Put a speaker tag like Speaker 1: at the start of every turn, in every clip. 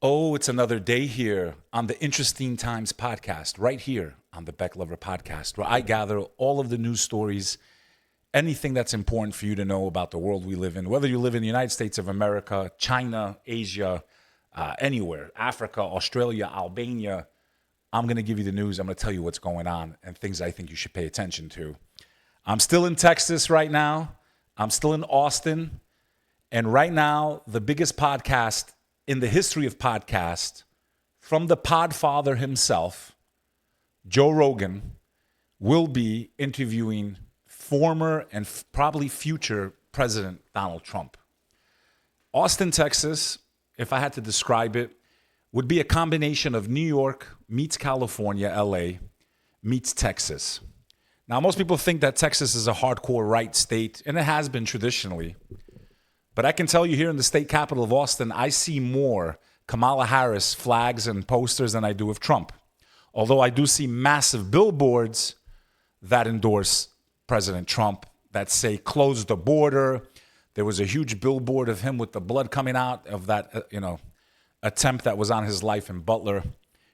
Speaker 1: Oh, it's another day here on the Interesting Times podcast, right here on the Bek Lover podcast, where I gather all of the news stories, anything that's important for you to know about the world we live in, whether you live in the United States of America, China, Asia, anywhere, Africa, Australia, Albania. I'm going to give you the news. I'm going to tell you what's going on and things I think you should pay attention to. I'm still in Texas right now. I'm still in Austin. And right now, the biggest podcast in the history of podcasts, from the podfather himself, Joe Rogan, will be interviewing former and probably future President Donald Trump. Austin, Texas, if I had to describe it, would be a combination of New York meets California, LA, meets Texas. Now, most people think that Texas is a hardcore right state, and it has been traditionally. But I can tell you here in the state capital of Austin, I see more Kamala Harris flags and posters than I do of Trump. Although I do see massive billboards that endorse President Trump, that say close the border. There was a huge billboard of him with the blood coming out of that, attempt that was on his life in Butler.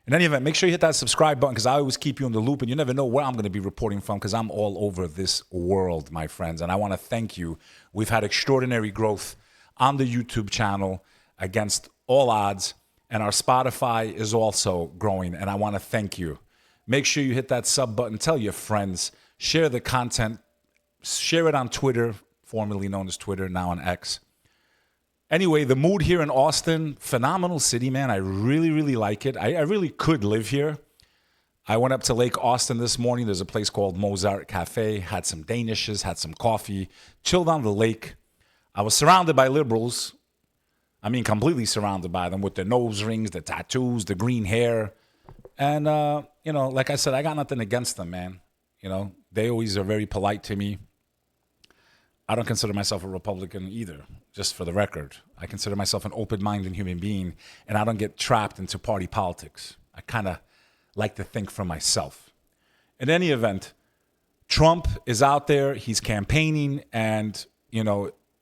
Speaker 1: In any event, make sure you hit that subscribe button because I always keep you in the loop and you never know where I'm going to be reporting from because I'm all over this world, my friends. And I want to thank you. We've had extraordinary growth on the YouTube channel against all odds. And our Spotify is also growing. And I want to thank you. Make sure you hit that sub button. Tell your friends. Share the content. Share it on Twitter, formerly known as Twitter, now on X. Anyway, the mood here in Austin, phenomenal city, man. I really, really like it. I really could live here. I went up to Lake Austin this morning. There's a place called Mozart Cafe. Had some Danishes, had some coffee, chilled on the lake. I was surrounded by liberals. I mean, completely surrounded by them with their nose rings, the tattoos, the green hair. And, like I said, I got nothing against them, man. They always are very polite to me. I don't consider myself a Republican either, just for the record. I consider myself an open-minded human being, and I don't get trapped into party politics. I kind of like to think for myself. In any event, Trump is out there. He's campaigning, and,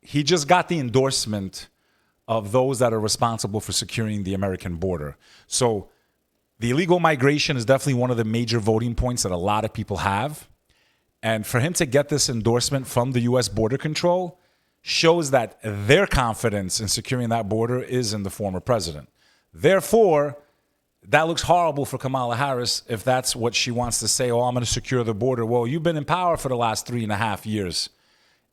Speaker 1: he just got the endorsement of those that are responsible for securing the American border. So the illegal migration is definitely one of the major voting points that a lot of people have. And for him to get this endorsement from the U.S. Border Control shows that their confidence in securing that border is in the former president. Therefore, that looks horrible for Kamala Harris if that's what she wants to say, I'm going to secure the border. Well, you've been in power for the last 3.5 years,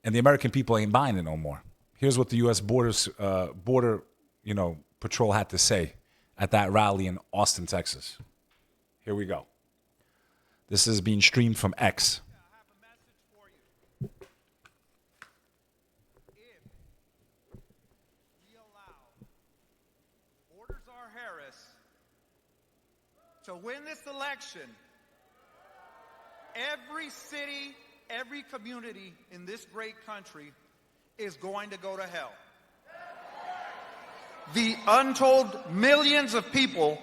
Speaker 1: and the American people ain't buying it no more. Here's what the U.S. Border Patrol had to say at that rally in Austin, Texas. Here we go. This is being streamed from X.
Speaker 2: To win this election, every city, every community in this great country is going to go to hell. The untold millions of people,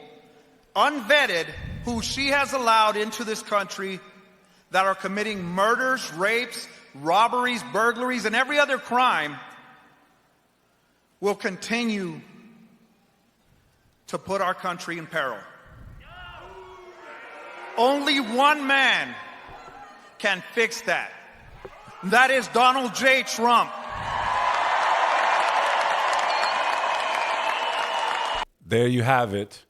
Speaker 2: unvetted, who she has allowed into this country that are committing murders, rapes, robberies, burglaries, and every other crime will continue to put our country in peril. Only one man can fix that. That is Donald J. Trump.
Speaker 1: There you have it.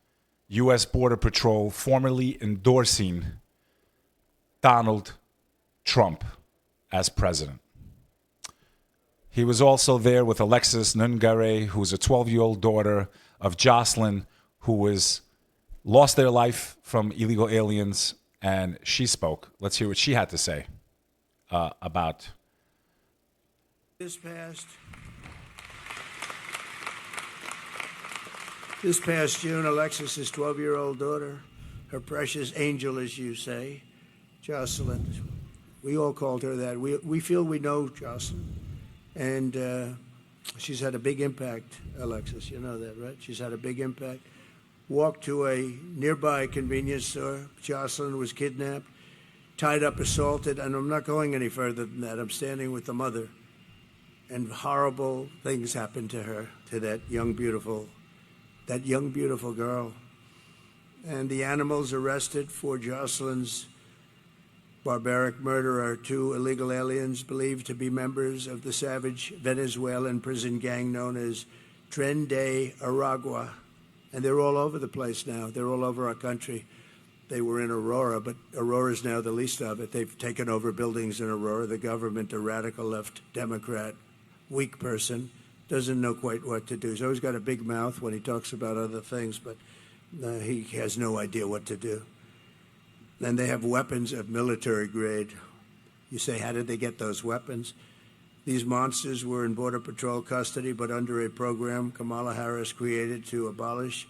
Speaker 1: U.S. Border Patrol formally endorsing Donald Trump as president. He was also there with Alexis Nungare, who's a 12-year-old daughter of Jocelyn, who was lost their life from illegal aliens, and she spoke. Let's hear what she had to say about
Speaker 3: This past June, Alexis's 12-year-old daughter, her precious angel, as you say, Jocelyn. We all called her that. We feel we know Jocelyn, and she's had a big impact, Alexis. You know that, right? She's had a big impact. Walked to a nearby convenience store. Jocelyn was kidnapped, tied up, assaulted, and I'm not going any further than that. I'm standing with the mother. and horrible things happened to her, to that young, beautiful girl. And the animals arrested for Jocelyn's barbaric murder are 2 illegal aliens believed to be members of the savage Venezuelan prison gang known as Tren de Aragua. And they're all over the place now. They're all over our country. They were in Aurora, but Aurora's now the least of it. They've taken over buildings in Aurora. The government, a radical left Democrat, weak person, doesn't know quite what to do. He's always got a big mouth when he talks about other things, but he has no idea what to do. And they have weapons of military grade. You say, how did they get those weapons? These monsters were in Border Patrol custody, but under a program Kamala Harris created to abolish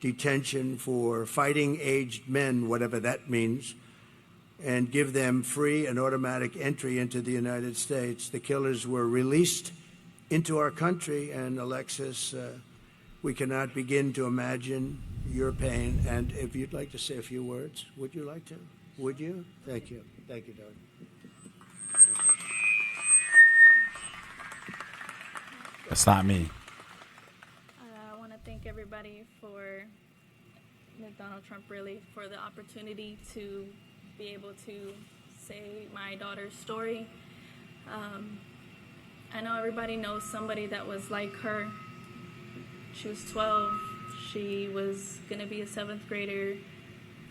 Speaker 3: detention for fighting-aged men, whatever that means, and give them free and automatic entry into the United States. The killers were released into our country, and Alexis, we cannot begin to imagine your pain. And if you'd like to say a few words, would you like to? Would you? Thank you. Thank you, Doug.
Speaker 1: That's not me.
Speaker 4: I want to thank everybody for Donald Trump, really, for the opportunity to be able to say my daughter's story. I know everybody knows somebody that was like her. She was 12. She was going to be a 7th grader,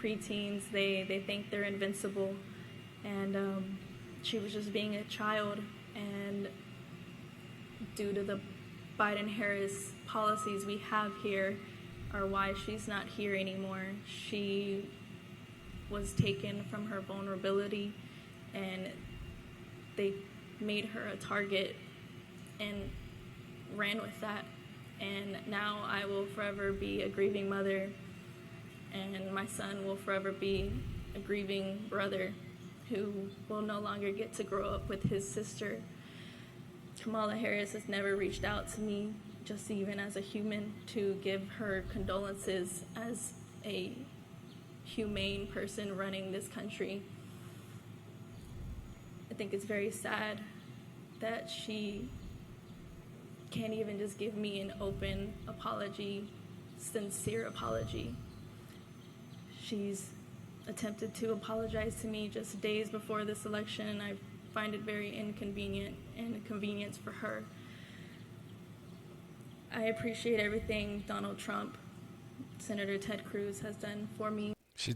Speaker 4: preteens. They think they're invincible. And she was just being a child. And due to the Biden-Harris policies we have here are why she's not here anymore. She was taken from her vulnerability, and they made her a target and ran with that. And now I will forever be a grieving mother, and my son will forever be a grieving brother who will no longer get to grow up with his sister. Kamala Harris has never reached out to me, just even as a human, to give her condolences as a humane person running this country. I think it's very sad that she can't even just give me an open apology, sincere apology. She's attempted to apologize to me just days before this election. I find it very inconvenient and a convenience for her. I appreciate everything Donald Trump, Senator Ted Cruz has done for me.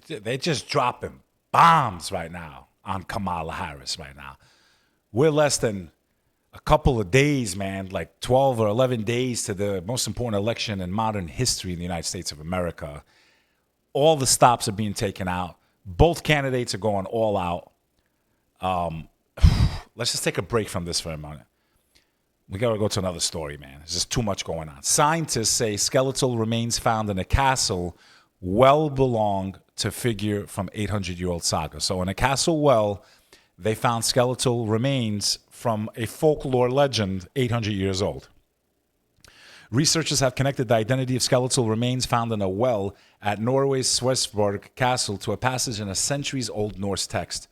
Speaker 1: They're just dropping bombs right now on Kamala Harris right now. We're less than a couple of days, man, like 12 or 11 days to the most important election in modern history in the United States of America. All the stops are being taken out. Both candidates are going all out. Let's just take a break from this for a moment. We got to go to another story, man. There's just too much going on. Scientists say skeletal remains found in a castle well belong to figure from 800-year-old saga. So in a castle well, they found skeletal remains from a folklore legend 800 years old. Researchers have connected the identity of skeletal remains found in a well at Norway's Swersborg Castle to a passage in a centuries-old Norse text.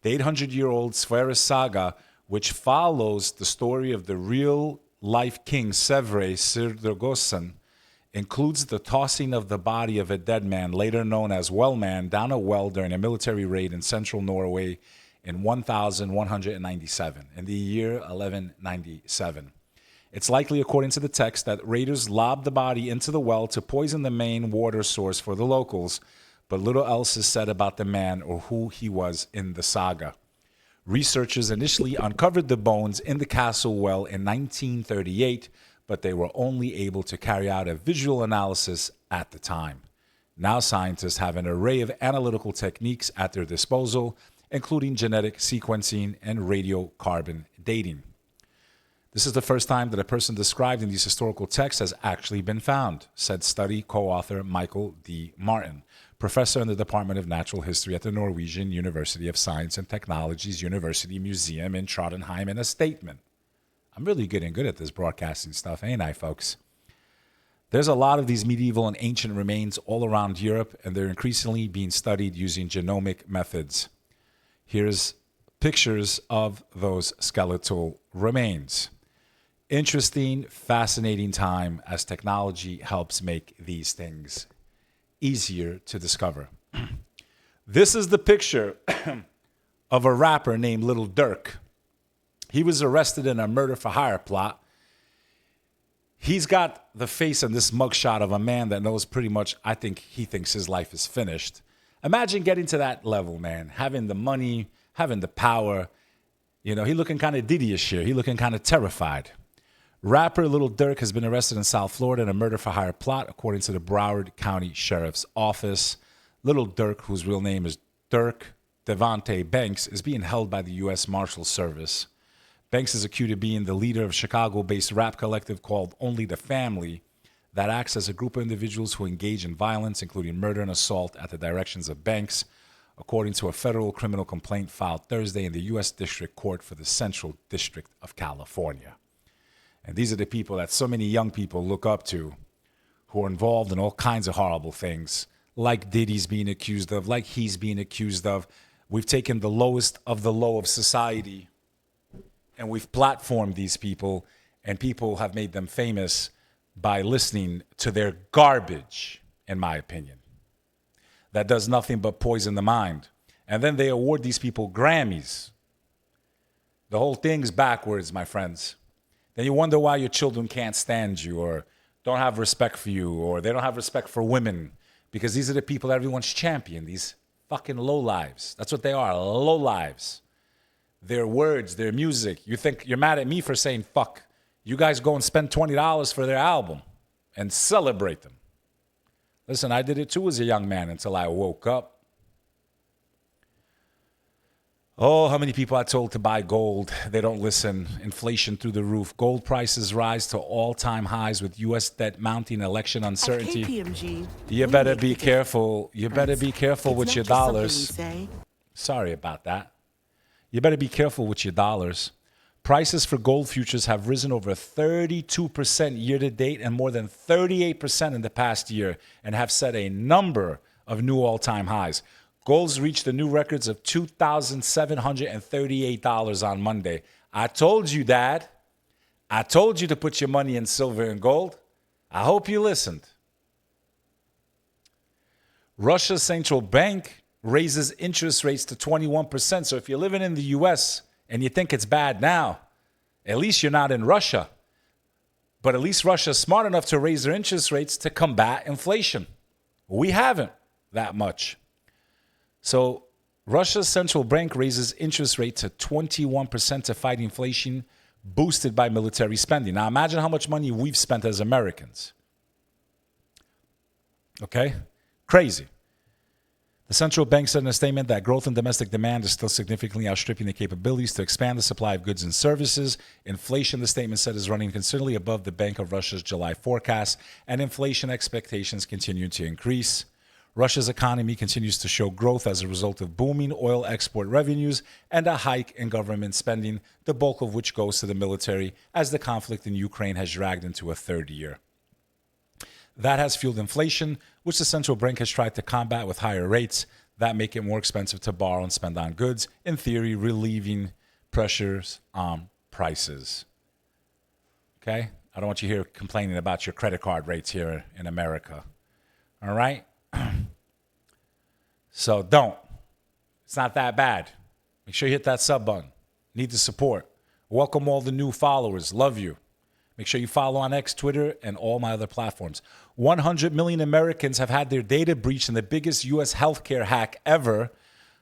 Speaker 1: The 800-year-old Sverris saga, which follows the story of the real-life king Sverre Sturluson, includes the tossing of the body of a dead man, later known as Wellman, down a well during a military raid in central Norway in 1197, in the year 1197. It's likely, according to the text, that raiders lobbed the body into the well to poison the main water source for the locals, but little else is said about the man or who he was in the saga. Researchers initially uncovered the bones in the castle well in 1938, but they were only able to carry out a visual analysis at the time. Now scientists have an array of analytical techniques at their disposal, including genetic sequencing and radiocarbon dating. This is the first time that a person described in these historical texts has actually been found, said study co-author Michael D. Martin, professor in the Department of Natural History at the Norwegian University of Science and Technology's University Museum in Trondheim, in a statement. I'm really getting good at this broadcasting stuff, ain't I, folks? There's a lot of these medieval and ancient remains all around Europe, and they're increasingly being studied using genomic methods. Here's pictures of those skeletal remains. Interesting, fascinating time as technology helps make these things easier to discover. This is the picture of a rapper named Lil Durk. He was arrested in a murder for hire plot. He's got the face in this mugshot of a man that knows pretty much, I think he thinks his life is finished. Imagine getting to that level, man, having the money, having the power. You know, he looking kind of Diddy-ish here. He looking kind of terrified. Rapper Lil Durk has been arrested in South Florida in a murder for hire plot, according to the Broward County Sheriff's Office. Lil Durk, whose real name is Dirk Devontae Banks, is being held by the U.S. Marshal Service. Banks is accused of being the leader of Chicago-based rap collective called Only the Family that acts as a group of individuals who engage in violence, including murder and assault, at the directions of Banks, according to a federal criminal complaint filed Thursday in the U.S. District Court for the Central District of California. And these are the people that so many young people look up to, who are involved in all kinds of horrible things, like Diddy's being accused of, like he's being accused of. We've taken the lowest of the low of society, and we've platformed these people, and people have made them famous by listening to their garbage, in my opinion, that does nothing but poison the mind. And then they award these people Grammys. The whole thing's backwards, my friends. Then you wonder why your children can't stand you or don't have respect for you or they don't have respect for women, because these are the people that everyone's champion, these fucking lowlives. That's what they are, lowlives. Their words, their music. You think you're mad at me for saying fuck. You guys go and spend $20 for their album and celebrate them. Listen, I did it too as a young man until I woke up. Oh, how many people I told to buy gold? They don't listen. Inflation through the roof. Gold prices rise to all-time highs with U.S. debt mounting, election uncertainty.
Speaker 5: At KPMG,
Speaker 1: you better be careful. You better be careful with your dollars. Sorry about that. You better be careful with your dollars. Prices for gold futures have risen over 32% year to date and more than 38% in the past year, and have set a number of new all-time highs. Gold's reached the new records of $2,738 on Monday. I told you, Dad. I told you to put your money in silver and gold. I hope you listened. Russia's central bank raises interest rates to 21%. So if you're living in the U.S. and you think it's bad now, at least you're not in Russia. But at least Russia's smart enough to raise their interest rates to combat inflation. We haven't that much. So Russia's central bank raises interest rate to 21% to fight inflation, boosted by military spending. Now imagine how much money we've spent as Americans. Okay? Crazy. The central bank said in a statement that growth in domestic demand is still significantly outstripping the capabilities to expand the supply of goods and services. Inflation, the statement said, is running considerably above the Bank of Russia's July forecast, and inflation expectations continue to increase. Russia's economy continues to show growth as a result of booming oil export revenues and a hike in government spending, the bulk of which goes to the military, as the conflict in Ukraine has dragged into a third year. That has fueled inflation, which the central bank has tried to combat with higher rates that make it more expensive to borrow and spend on goods, in theory, relieving pressures on prices. Okay? I don't want you here complaining about your credit card rates here in America. All right? So don't. It's not that bad. Make sure you hit that sub button. Need the support. Welcome all the new followers. Love you. Make sure you follow on X, Twitter, and all my other platforms. 100 million Americans have had their data breached in the biggest U.S. healthcare hack ever.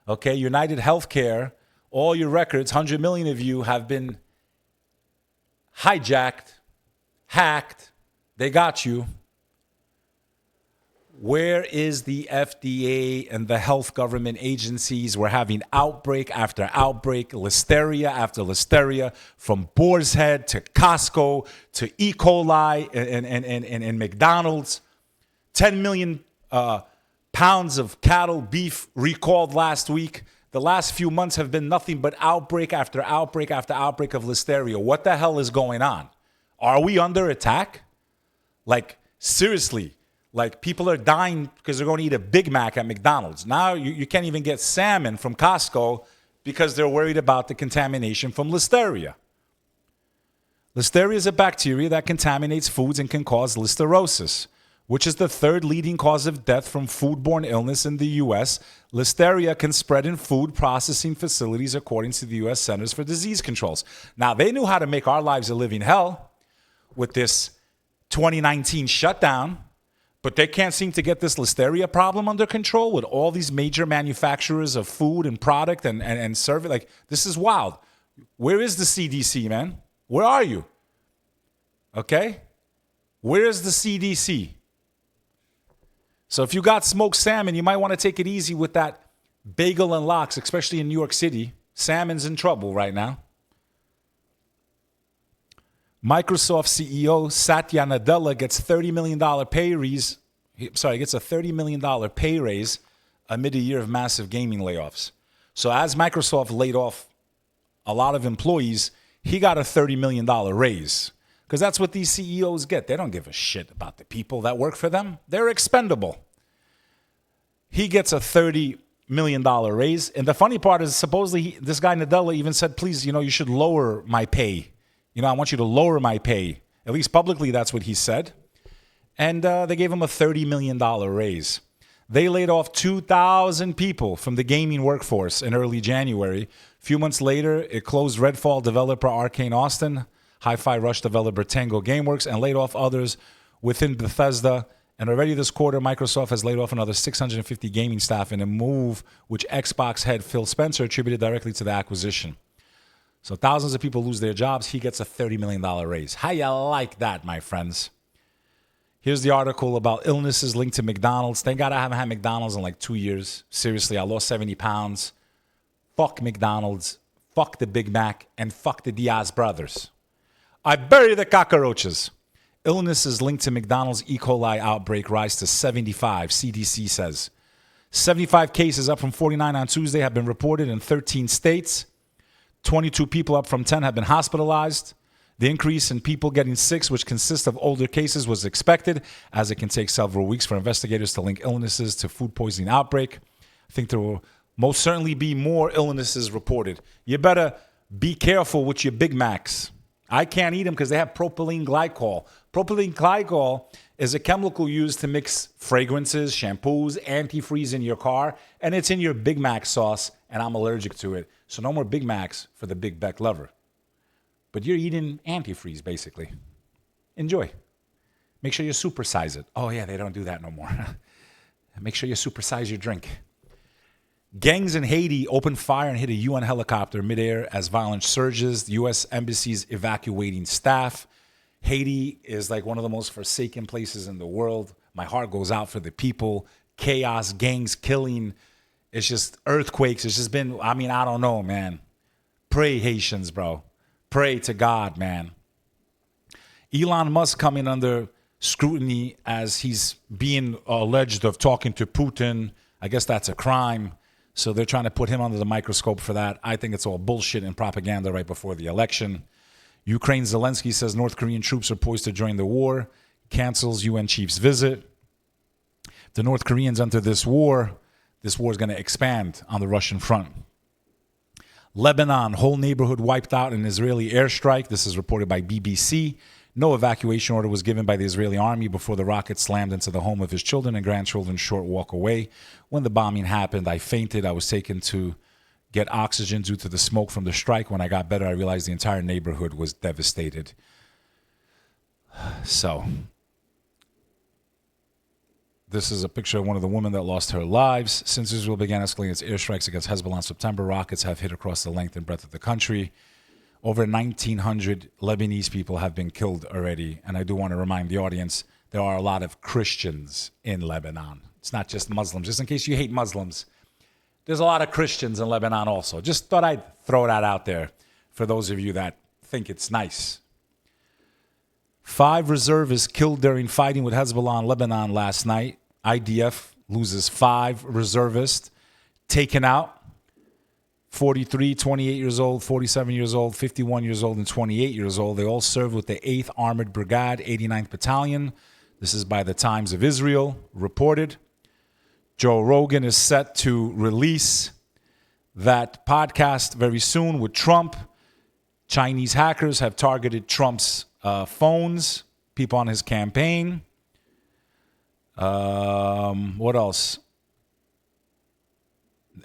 Speaker 1: Okay, United Healthcare, all your records, 100 million of you have been hijacked, hacked. They got you. Where is the FDA and the health government agencies? We're having outbreak after outbreak, listeria after listeria, from Boar's Head to Costco to E. coli and McDonald's. 10 million pounds of cattle, beef recalled last week. The last few months have been nothing but outbreak after outbreak after outbreak of listeria. What the hell is going on? Are we under attack? Like, seriously. Like, people are dying because they're going to eat a Big Mac at McDonald's. Now you can't even get salmon from Costco because they're worried about the contamination from listeria. Listeria is a bacteria that contaminates foods and can cause listerosis, which is the third leading cause of death from foodborne illness in the U.S. Listeria can spread in food processing facilities, according to the U.S. Centers for Disease Controls. Now, they knew how to make our lives a living hell with this 2019 shutdown, but they can't seem to get this listeria problem under control with all these major manufacturers of food and product and service. Like, this is wild. Where is the CDC, man? Where are you? Okay? Where is the CDC? So if you got smoked salmon, you might want to take it easy with that bagel and lox, especially in New York City. Salmon's in trouble right now. Microsoft CEO Satya Nadella gets $30 million pay raise. Gets a $30 million pay raise amid a year of massive gaming layoffs. So as Microsoft laid off a lot of employees, he got a $30 million raise. Because that's what these CEOs get. They don't give a shit about the people that work for them. They're expendable. He gets a $30 million raise. And the funny part is, supposedly, this guy Nadella even said, please, you should lower my pay. I want you to lower my pay. At least publicly, that's what he said. And they gave him a $30 million raise. They laid off 2,000 people from the gaming workforce in early January. A few months later, it closed Redfall developer Arcane Austin, Hi-Fi Rush developer Tango Gameworks, and laid off others within Bethesda. And already this quarter, Microsoft has laid off another 650 gaming staff in a move which Xbox head Phil Spencer attributed directly to the acquisition. So thousands of people lose their jobs. He gets a $30 million raise. How you like that, my friends? Here's the article about illnesses linked to McDonald's. Thank God I haven't had McDonald's in like 2 years. Seriously, I lost 70 pounds. Fuck McDonald's. Fuck the Big Mac. And fuck the Diaz brothers. I bury the cockroaches. Illnesses linked to McDonald's E. coli outbreak rise to 75, CDC says. 75 cases, up from 49 on Tuesday, have been reported in 13 states. 22 people, up from 10, have been hospitalized. The increase in people getting sick, which consists of older cases, was expected, as it can take several weeks for investigators to link illnesses to food poisoning outbreak. I think there will most certainly be more illnesses reported. You better be careful with your Big Macs. I can't eat them because they have propylene glycol. Propylene glycol is a chemical used to mix fragrances, shampoos, antifreeze in your car, and it's in your Big Mac sauce, and I'm allergic to it. So no more Big Macs for the big Bek Lover. But you're eating antifreeze, basically. Enjoy. Make sure you supersize it. Oh, yeah, they don't do that no more. Make sure you supersize your drink. Gangs in Haiti opened fire and hit a UN helicopter midair as violence surges. The U.S. Embassy's evacuating staff. Haiti is like one of the most forsaken places in the world. My heart goes out for the people. Chaos, gangs killing. It's just earthquakes. It's just been, I don't know, man. Pray, Haitians, bro. Pray to God, man. Elon Musk coming under scrutiny as he's being alleged of talking to Putin. I guess that's a crime. So they're trying to put him under the microscope for that. I think it's all bullshit and propaganda right before the election. Ukraine Zelensky says North Korean troops are poised to join the war. Cancels UN chief's visit. If the North Koreans enter this war is going to expand on the Russian front. Lebanon, whole neighborhood wiped out in an Israeli airstrike. This is reported by BBC. No evacuation order was given by the Israeli army before the rocket slammed into the home of his children and grandchildren short walk away. When the bombing happened, I fainted. I was taken to get oxygen due to the smoke from the strike. When I got better, I realized the entire neighborhood was devastated. So, this is a picture of one of the women that lost her lives. Since Israel began escalating its airstrikes against Hezbollah in September, rockets have hit across the length and breadth of the country. Over 1,900 Lebanese people have been killed already. And I do want to remind the audience, there are a lot of Christians in Lebanon. It's not just Muslims. Just in case you hate Muslims, there's a lot of Christians in Lebanon also. Just thought I'd throw that out there for those of you that think it's nice. 5 reservists killed during fighting with Hezbollah in Lebanon last night. IDF loses 5 reservists taken out. 43, 28 years old, 47 years old, 51 years old, and 28 years old. They all served with the 8th Armored Brigade, 89th Battalion. This is by the Times of Israel, reported. Joe Rogan is set to release that podcast very soon with Trump Chinese hackers have targeted Trump's phones, people on his campaign. What else?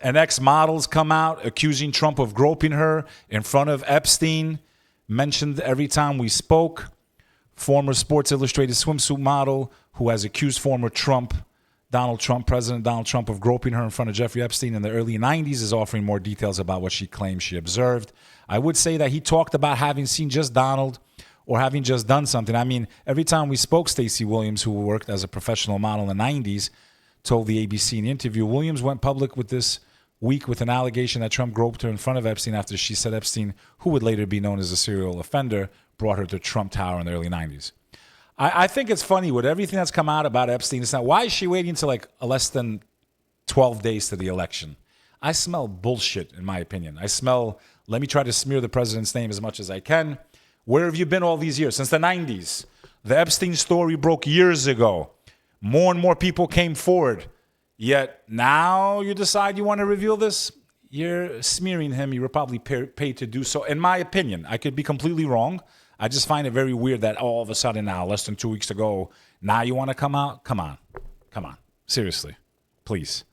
Speaker 1: An ex-model's come out accusing Trump of groping her in front of Epstein. Mentioned every time we spoke. Former Sports Illustrated swimsuit model who has accused former President Donald Trump, of groping her in front of Jeffrey Epstein in the early 90s is offering more details about what she claims she observed. I would say that he talked about having seen just Donald or having just done something. I mean, every time we spoke, Stacey Williams, who worked as a professional model in the 90s, told the ABC in the interview, Williams went public with this week with an allegation that Trump groped her in front of Epstein after she said Epstein, who would later be known as a serial offender, brought her to Trump Tower in the early 90s. I think it's funny with everything that's come out about Epstein. It's not, why is she waiting until like less than 12 days to the election? I smell bullshit, in my opinion. I smell, let me try to smear the president's name as much as I can. Where have you been all these years? Since the 90s. The Epstein story broke years ago. More and more people came forward. Yet now you decide you want to reveal this? You're smearing him. You were probably paid to do so. In my opinion, I could be completely wrong. I just find it very weird that all of a sudden now, less than 2 weeks ago, now you want to come out? Come on. Seriously. Please.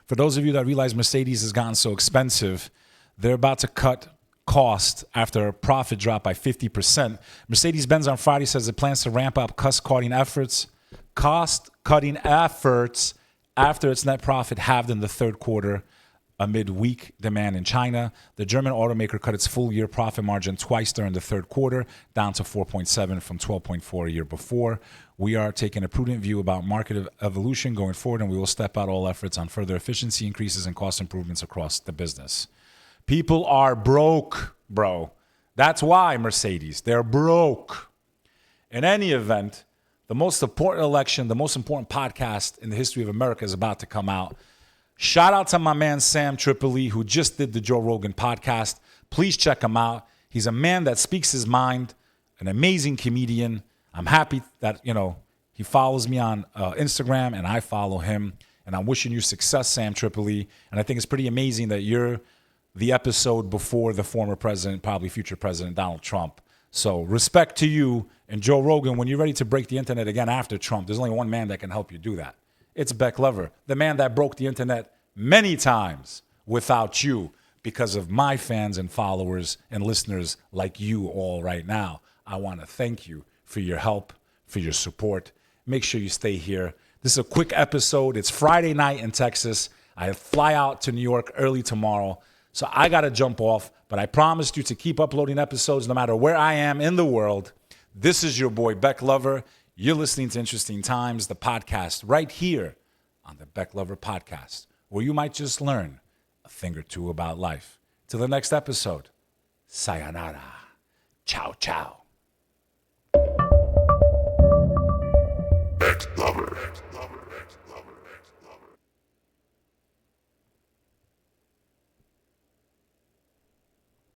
Speaker 1: For those of you that realize Mercedes has gotten so expensive, they're about to cut cost after a profit drop by 50%. Mercedes-Benz on Friday says it plans to ramp up cost-cutting efforts after its net profit halved in the third quarter amid weak demand in China. The German automaker cut its full-year profit margin twice during the third quarter, down to 4.7 from 12.4 a year before. We are taking a prudent view about market evolution going forward, and we will step out all efforts on further efficiency increases and cost improvements across the business. People are broke, bro. That's why, Mercedes. They're broke. In any event, the most important election, the most important podcast in the history of America is about to come out. Shout out to my man Sam Tripoli, who just did the Joe Rogan podcast. Please check him out. He's a man that speaks his mind, an amazing comedian. I'm happy that, he follows me on Instagram and I follow him. And I'm wishing you success, Sam Tripoli. And I think it's pretty amazing that you're the episode before the former president, probably future president, Donald Trump. So respect to you and Joe Rogan. When you're ready to break the internet again after Trump, there's only one man that can help you do that. It's Bek Lover, the man that broke the internet many times without you because of my fans and followers and listeners like you all right now. I want to thank you for your help, for your support. Make sure you stay here. This is a quick episode. It's Friday night in Texas. I fly out to New York early tomorrow, so I got to jump off. But I promised you to keep uploading episodes no matter where I am in the world. This is your boy, Bek Lover. You're listening to Interesting Times, the podcast, right here on the Bek Lover podcast, where you might just learn a thing or two about life. Till the next episode, sayonara. Ciao, ciao.
Speaker 5: Bek Lover.